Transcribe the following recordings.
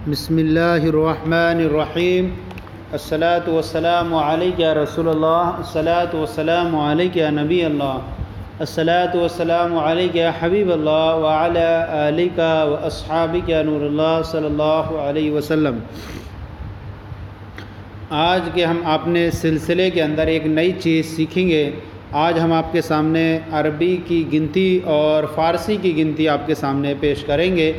بسم اللہ الرحمن الرحیم الصلاۃ والسلام علیک یا رسول اللہ، الصلاۃ والسلام علیک یا نبی اللہ، الصلاۃ والسلام علیک یا حبیب اللہ وعلی آلک واصحابک یا نور اللہ صلی اللہ علیہ وسلم۔ آج کے ہم اپنے سلسلے کے اندر ایک نئی چیز سیکھیں گے۔ آج ہم آپ کے سامنے عربی کی گنتی اور فارسی کی گنتی آپ کے سامنے پیش کریں گے۔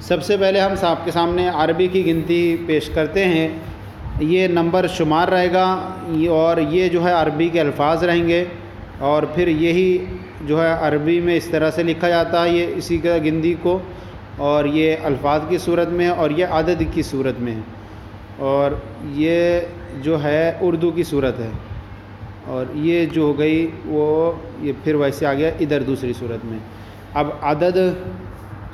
سب سے پہلے ہم آپ کے سامنے عربی کی گنتی پیش کرتے ہیں۔ یہ نمبر شمار رہے گا اور یہ جو ہے عربی کے الفاظ رہیں گے، اور پھر یہی جو ہے عربی میں اس طرح سے لکھا جاتا ہے، یہ اسی کا گنتی کو، اور یہ الفاظ کی صورت میں اور یہ عدد کی صورت میں ہے، اور یہ جو ہے اردو کی صورت ہے، اور یہ جو ہو گئی وہ یہ پھر ویسے آ گیا ادھر دوسری صورت میں۔ اب عدد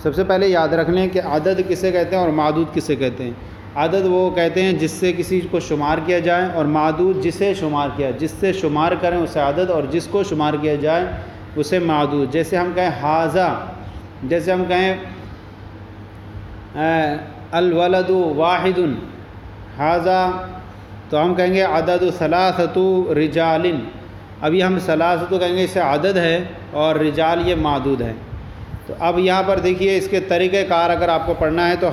سب سے پہلے یاد رکھ لیں کہ عدد کسے کہتے ہیں اور معدود کسے کہتے ہیں۔ عدد وہ کہتے ہیں جس سے کسی کو شمار کیا جائے، اور معدود جسے شمار کیا، جس سے شمار کریں اسے عدد، اور جس کو شمار کیا جائے اسے معدود۔ جیسے ہم کہیں ھذا، جیسے ہم کہیں الولد واحد ھذا، تو ہم کہیں گے عدد ثلاثۃ رجال۔ ابھی ہم ثلاثۃ کہیں گے، اسے عدد ہے، اور رجال یہ معدود ہے۔ تو اب یہاں پر دیکھیے اس کے طریقہ کار اگر آپ کو پڑھنا ہے تو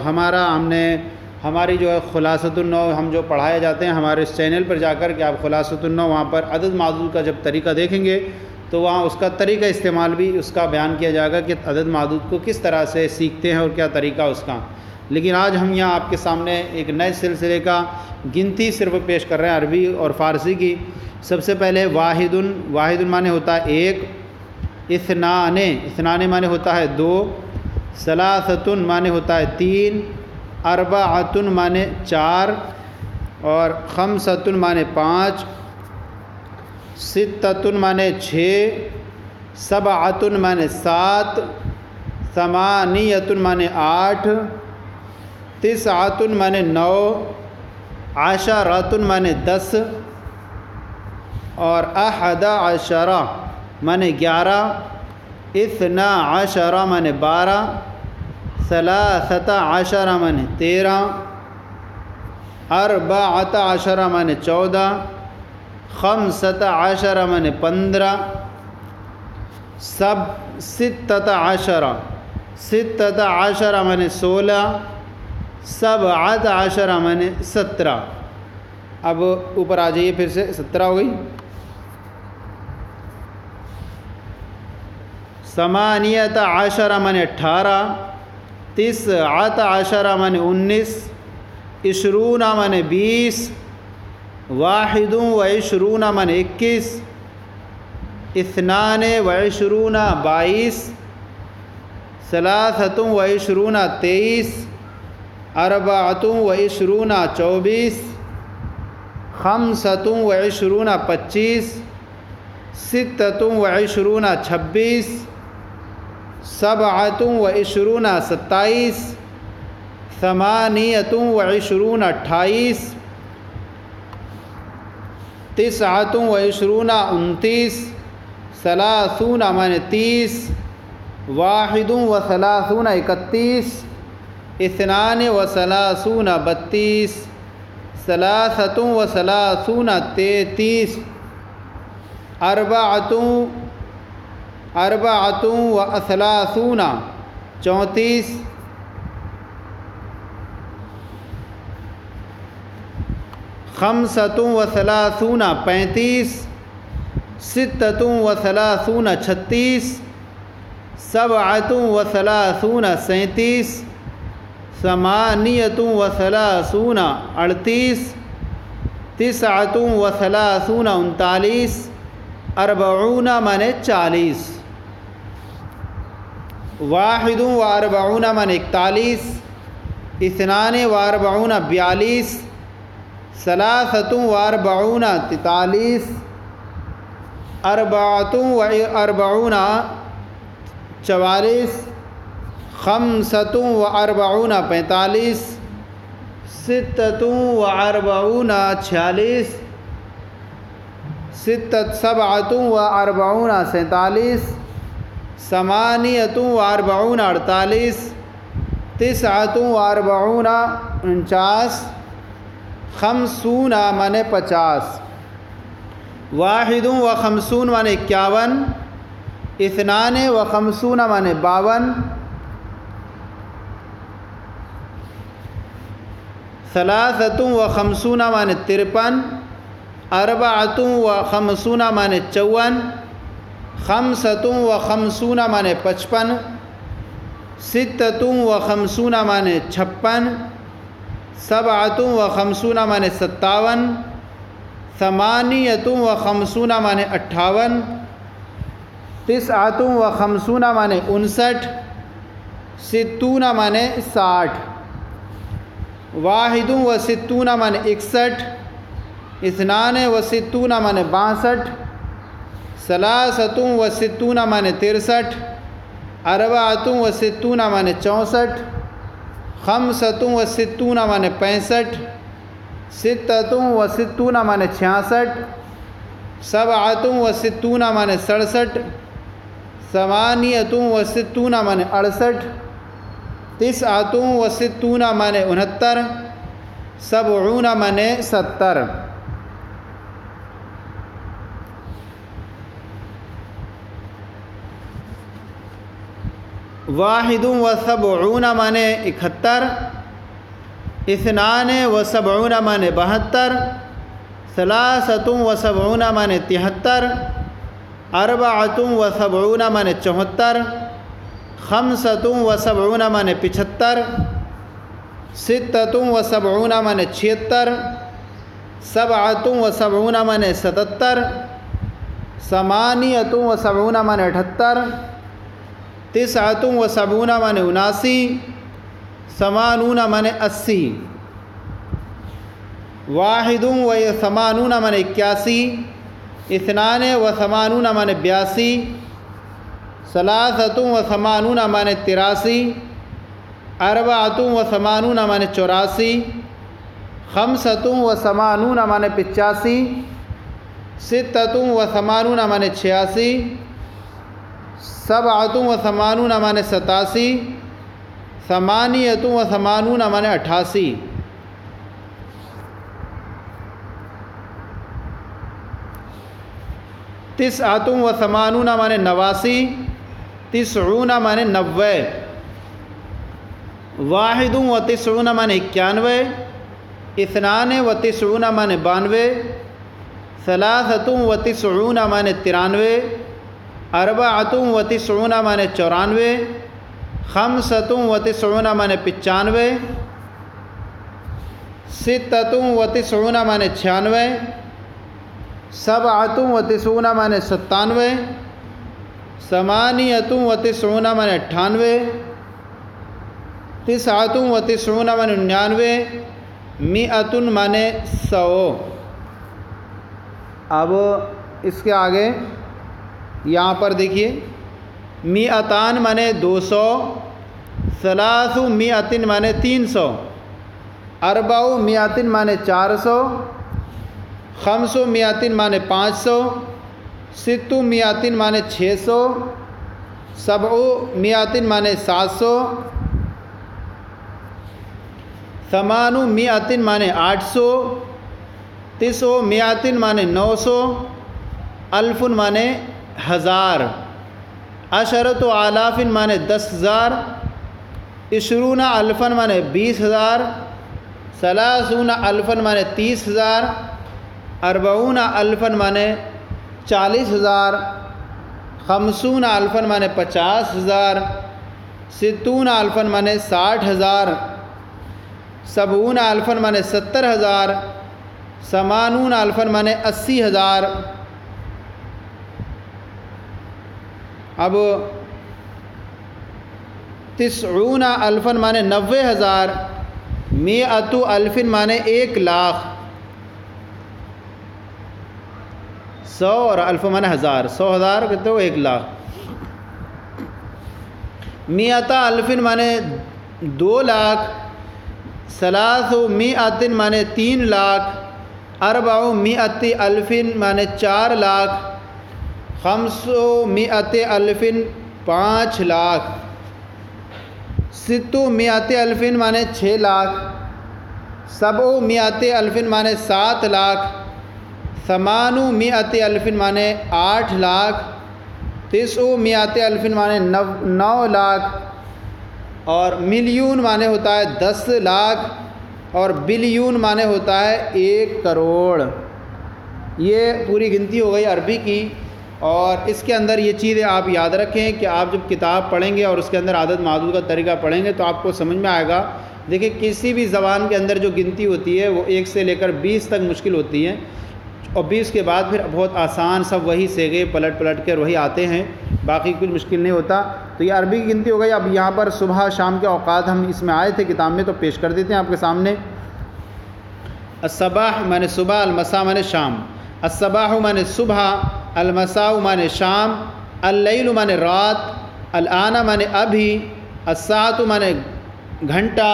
ہماری جو ہے خلاصۃ النو ہم جو پڑھائے جاتے ہیں ہمارے اس چینل پر جا کر کے آپ خلاصۃ النو وہاں پر عدد معدود کا جب طریقہ دیکھیں گے تو وہاں اس کا طریقہ استعمال بھی اس کا بیان کیا جائے گا کہ عدد معدود کو کس طرح سے سیکھتے ہیں اور کیا طریقہ اس کا۔ لیکن آج ہم یہاں آپ کے سامنے ایک نئے سلسلے کا گنتی صرف پیش کر رہے ہیں عربی اور فارسی کی۔ سب سے پہلے واحد، واحد معنی ہوتا ہے ایک، اثنان، اثنان معنی ہوتا ہے دو، ثلاثۃ معنی ہوتا ہے تین، اربعۃ معنی چار، اور خمسۃ معنی پانچ، ستۃ معنی چھ، سبعۃ معنی سات، ثمانیۃ معنی آٹھ، تسعۃ معنی نو، عشرۃ معنی دس، اور احد عشرہ معنی گیارہ، اثنا عشرہ معنی بارہ، ثلاثۃ عشرہ معنی تیرہ، اربعۃ عشرہ معنی چودہ، خمسۃ عشرہ معنی پندرہ، ستۃ عشرہ، ستۃ عشرہ معنی سولہ، سبعۃ عشرہ معنی سترہ۔ اب اوپر آ جائیے، پھر سے 17 ہو گئی۔ ثمانیۃ عشرہ معنی 18، تسعۃ عشرہ معنی 19، عشرون معنی 20، واحد و عشرون معنی 21، اثنان و عشرون 22، ثلاثۃ و عشرون 23، اربعۃ و عشرون 24، خمسۃ و عشرون 25، ستۃ و عشرون 26، سبعۃ و عشرون 27، ثمانیۃ و عشرون 28، تسعۃ و عشرون 29، ثلاثون معنی 30، واحد و ثلاثون 31، اثنان و ثلاثون 32، ثلاثۃ و ثلاثون 33، اربعۃ و ثلاثون 34، خمسۃ و ثلاثون 35، ستۃ و ثلاثون 36، سبعۃ و ثلاثون 37، ثمانیۃ و ثلاثون 38، تسعۃ و ثلاثون 39، اربعون معنی 40، واحد و اربعون معنی 41، اثنان و اربعون 42، ثلاثۃ و اربعون 43، اربعۃ و اربعون 44، خمسۃ و اربعون 45، ستۃ و اربعون 46، سبعۃ و اربعون 47، ثمانیۃ و اربعون 48، تسعۃ و اربعون 49، خمسون مانے 50، واحد و خمسون مانے 51، اثنان و خمسون مانے 52، ثلاثۃ و خمسون مانے 53، اربعۃ و خمسون مانے 54، خمسۃ و خمسون مانے 55، ستۃ و خمسون مانے 56، سبعۃ و خمسون مانے 57، ثمانیۃ و خمسون مانے 58، تسعۃ و خمسون مانے 59، ستون مانے 60، واحد و ستون مانے 61، اثنان و ستون مانے 62، ثلاثۃ و ستون مانے 63، اربعۃ و ستون مانے 64، خمسۃ و ستون مانے 65، ستۃ و ستون مانے 66، سبعۃ و ستون مانے 67، ثمانیۃ و ستون مانے 68، تسعۃ و ستون مانے 69، سبعون مانے 70۔ واحد و سبعون مانے 71، اثنان و سبعون مانے 72، ثلاثۃ و سبعون مانے 73، اربعۃ و سبعون مانے 74، خمسۃ و سبعون مانے 75، ستۃ و سبعون مانے 76، سبعۃ و سبعون مانے 77، ثمانیۃ و سبعون مانے 78، تسعۃ و سبعون مانے 79، ثمانون مانے 80، واحد و ثمانون مانے 81، اثنان و ثمانون مانے 82، ثلاثۃ و ثمانون مانے 83، اربعۃ و ثمانون مانے 84، خمسۃ و ثمانون مانے 85، ستۃ و ثمانون مانے 86، سبعۃ و ثمانون مانے 87، ثمانیۃ و ثمانون مانے 88۔ تسعۃ و ثمانون مانے 89، تسعون مانے 90، واحد و تسعون مانے 91، اثنان و تسعون مانے 92، ثلاثۃ و تسعون مانے 93، اربعۃ و تسعون مانے 94، خمسۃ و تسعون مانے 95، ستۃ و تسعون مانے 96، سبعۃ و تسعون مانے 97، ثمانیۃ و تسعون مانے 98، تسعۃ و تسعون مانے 99، مئۃ مانے 100۔ اب اس کے آگے یہاں پر دیکھیے، مئتان مانے 200، ثلاث مئۃ مانے 300، اربع مئۃ مانے 400، خمس مئۃ مانے 500، ست مئۃ مانے 600، سبع مئۃ مانے 700، ثمان مئۃ مانے 800، تسع مئۃ مانے 900، الف مانے 1000، عشرۃ آلاف مانے 10,000، عشرون الفا مانے 20,000، ثلاثون الفا مانے 30,000، اربعون الفا مانے 40,000، خمسون الفا مانے 50,000، ستون الفا مانے 60,000، سبعون الفا مانے 70,000، ثمانون الفا مانے 80,000۔ اب تسعون الفا مانے 90,000، مئۃ الف مانے 1,00,000، 100 اور الف مانے 1000، 100,000 کہتے ہو 1,00,000۔ مئۃ الف مانے 2,00,000، ثلاث مئۃ مانے 3,00,000، اربع مئۃ الف مانے 4,00,000، خمس مئۃ الف 5,00,000، ستو میات الفن مانے 6 لاکھ، سبعو میات الفن مانے 7 لاکھ، ثمانو میات الفن مانے 8 لاکھ، تسعو میات الفن مانے 9 لاکھ، اور ملین مانے ہوتا ہے 10 لاکھ، اور بلیون مانے ہوتا ہے 1 کروڑ۔ یہ پوری گنتی ہو گئی عربی کی، اور اس کے اندر یہ چیزیں آپ یاد رکھیں کہ آپ جب کتاب پڑھیں گے اور اس کے اندر عدد معدود کا طریقہ پڑھیں گے تو آپ کو سمجھ میں آئے گا۔ دیکھیں کسی بھی زبان کے اندر جو گنتی ہوتی ہے وہ 1 سے لے کر 20 تک مشکل ہوتی ہے، اور 20 کے بعد پھر بہت آسان سب وہی صیغے پلٹ کر وہی آتے ہیں، باقی کچھ مشکل نہیں ہوتا۔ تو یہ عربی کی گنتی ہو گئی۔ اب یہاں پر صبح شام کے اوقات ہم اس میں آئے تھے کتاب میں، تو پیش کر دیتے ہیں آپ کے سامنے۔ الصباح مانے صبح، المساء مانے شام۔ الصباح مانے صبح، المساء مانے شام، اللیل مانے رات، الآن مانے ابھی، الساعۃ مانے گھنٹہ،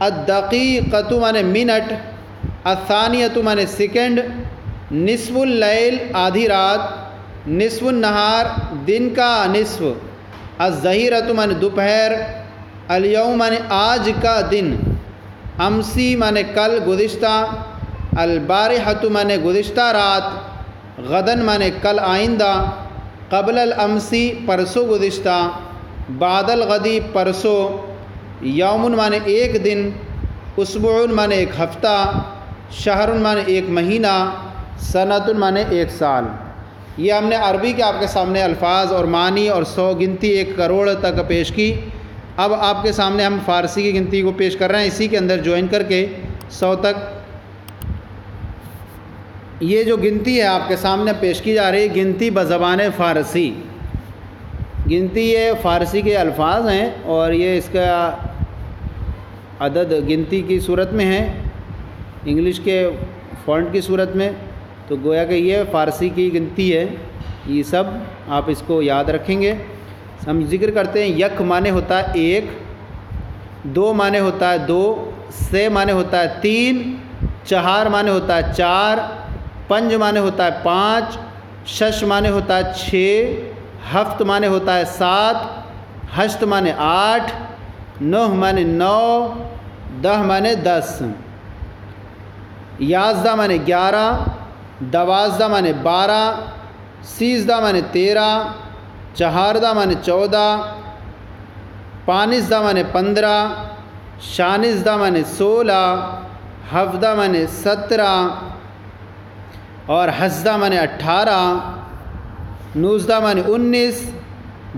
الدقیقۃ مانے منٹ، الثانیۃ مانے سیکنڈ، نصف اللیل آدھی رات، نصف النہار دن کا نصف، الظہیرۃ مانے دوپہر، الیوم مانے آج کا دن، امسی مانے کل گزشتہ، البارحۃ مانے گزشتہ رات، غدن مانے کل آئندہ، قبل الامسی پرسوں گزشتہ، بعد الغدی پرسوں، یوم مانے 1 دن، اسبوع مانے 1 ہفتہ، شہر مانے 1 مہینہ، سنۃ مانے 1 سال۔ یہ ہم نے عربی کے آپ کے سامنے الفاظ اور معنی اور 100 گنتی 1 کروڑ تک پیش کی۔ اب آپ کے سامنے ہم فارسی کی گنتی کو پیش کر رہے ہیں، اسی کے اندر جوائن کر کے 100 تک۔ یہ جو گنتی ہے آپ کے سامنے پیش کی جا رہی ہے گنتی بزبان فارسی۔ گنتی یہ فارسی کے الفاظ ہیں اور یہ اس کا عدد گنتی کی صورت میں ہے، انگلش کے فونٹ کی صورت میں، تو گویا کہ یہ فارسی کی گنتی ہے۔ یہ سب آپ اس کو یاد رکھیں گے۔ ہم ذکر کرتے ہیں، یک معنی ہوتا ہے 1، دو معنی ہوتا ہے 2، سے معنی ہوتا ہے 3، چہار معنی ہوتا ہے 4، پنج معنی ہوتا ہے 5، شش معنی ہوتا ہے 6، ہفت معنی ہوتا ہے 7، ہشت معنی 8، 9 معنی 9، 10 معنی 10، 11 معنی 11، 12 معنی 12، 13 معنی 13، 14 معنی 14، 15 معنی 15، 16 معنی 16، 17 معنی 17، اور 18 معنی 18، 19 معنی 19،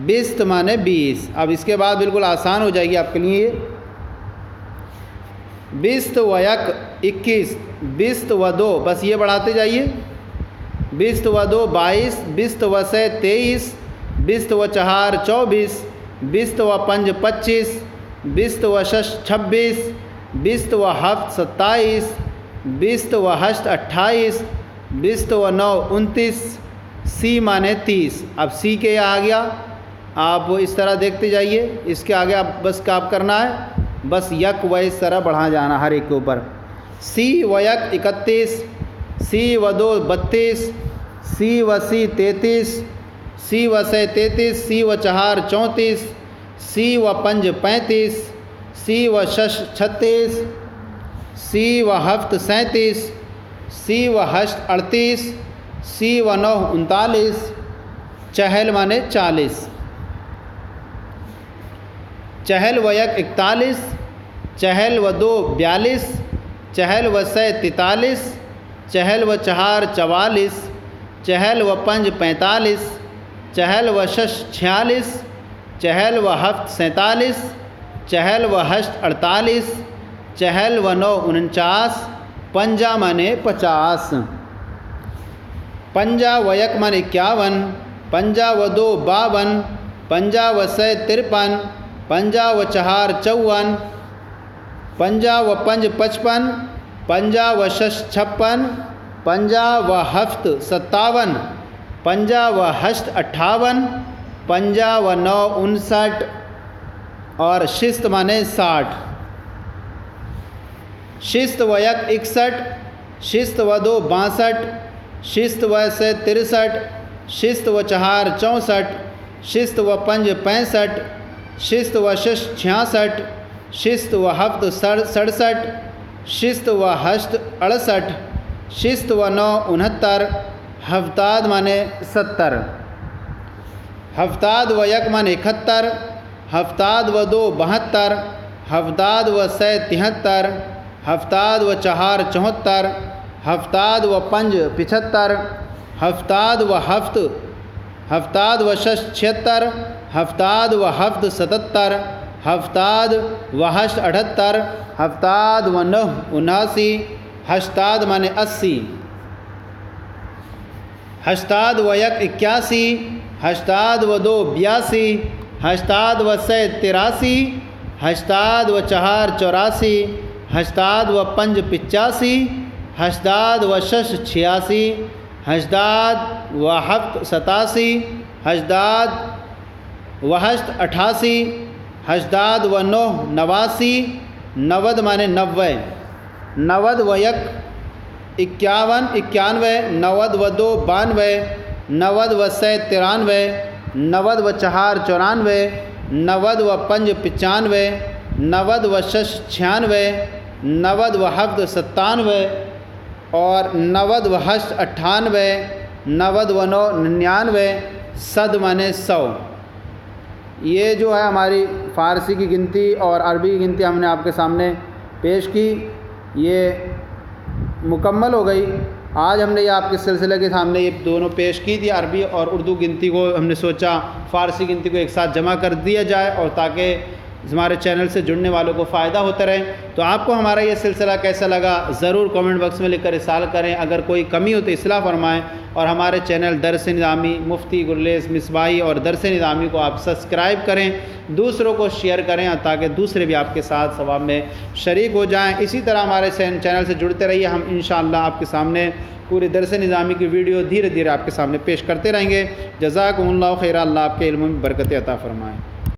20 معنی 20۔ اب اس کے بعد بالکل آسان ہو جائے گی آپ کے لیے۔ 20 و 1 21، 20 و 2 بس یہ بڑھاتے جائیے، 20 و 2 22، 20 و 3 23، 20 و 4 24، 20 و 5 25، 20 و 6 26، 20 و 7 27، 20 و 8 28، 20 و 9 29، سی معنی 30۔ اب سی کے یہاں آ گیا، آپ اس طرح دیکھتے جائیے، اس کے آگے آپ بس کاپ کرنا ہے، بس یک و اس طرح بڑھا جانا ہر ایک کے اوپر۔ سی و 1 31، سی و 2 32، سی و 33، سی و 33، سی و 4 34، سی و 5 35، سی و 6 36، سی و 7 37، سی و 8 38، سی و 9 39، چہل معنی 40، چہل و 1 41، چہل و 2 42، چہل و 3 43، چہل و 4 44، چہل و 5 45، چہل و 6 46، چہل و 7 47، چہل و 8 48، چہل و 9 49، پنجا معنی 50، پنجا و 1 معنی 51، پنجا و 2 52، پنجا و 3 53، پنجا و 4 54، پنجا و 5 55، پنجا و 6 56، پنجا و 7 57، پنجا و 8 58، پنجا و 9 59، اور شست معنی 60، شست و 1 61، شست و 2 62، شست و 3 63، شست و 4 64، شست و 5 65، شست و شش 66، شست و ہفت 67، شست و ہشت 68، شست و 9 69، ہفتاد مانے 70، ہفتاد و یک مانے 71، ہفتاد و 2 72، ہفتاد و 3 73، ہفتاد و 4 74، ہفتاد و 5 75، ہفتاد و 7، ہفتاد و 6 76، ہفتاد و 7 77، ہفتاد و 8 78، ہفتاد و 9 79، ہشتاد مانے 80، ہشتاد و 1 81، ہشتاد و 2 82، ہشتاد و 3 83، ہشتاد و 4 84، ہشتاد و 5 85، ہشتاد و 6 86، ہشتاد و 7 87، ہشتاد و 8 88، ہشتاد و 9 89، 90 مانے 90، 90 و 1 51 91، 90 و 2 92، 90 و 3 93، 90 و 4 94، 90 و 5 95، 90 و 6 96، 90 و 7 97، اور 90 و 8 98، 90 و 9 99، 100 مانے 100۔ یہ جو ہے ہماری فارسی کی گنتی اور عربی کی گنتی ہم نے آپ کے سامنے پیش کی، یہ مکمل ہو گئی۔ آج ہم نے یہ آپ کے سلسلے کے سامنے یہ دونوں پیش کی تھی، عربی اور اردو گنتی کو ہم نے سوچا فارسی گنتی کو ایک ساتھ جمع کر دیا جائے، اور تاکہ ہمارے چینل سے جڑنے والوں کو فائدہ ہوتا رہے۔ تو آپ کو ہمارا یہ سلسلہ کیسا لگا ضرور کامنٹ باکس میں لکھ کر ارسال کریں، اگر کوئی کمی ہو تو اصلاح فرمائیں، اور ہمارے چینل درس نظامی مفتی گرلیس مصباحی اور درس نظامی کو آپ سبسکرائب کریں، دوسروں کو شیئر کریں، تاکہ دوسرے بھی آپ کے ساتھ ثواب میں شریک ہو جائیں۔ اسی طرح ہمارے چینل سے جڑتے رہیے، ہم انشاءاللہ آپ کے سامنے پوری درس نظامی کی ویڈیو دھیرے دھیرے آپ کے سامنے پیش کرتے رہیں گے۔ جزاکم اللہ خیر، اللہ آپ کے علم میں برکت عطا فرمائے۔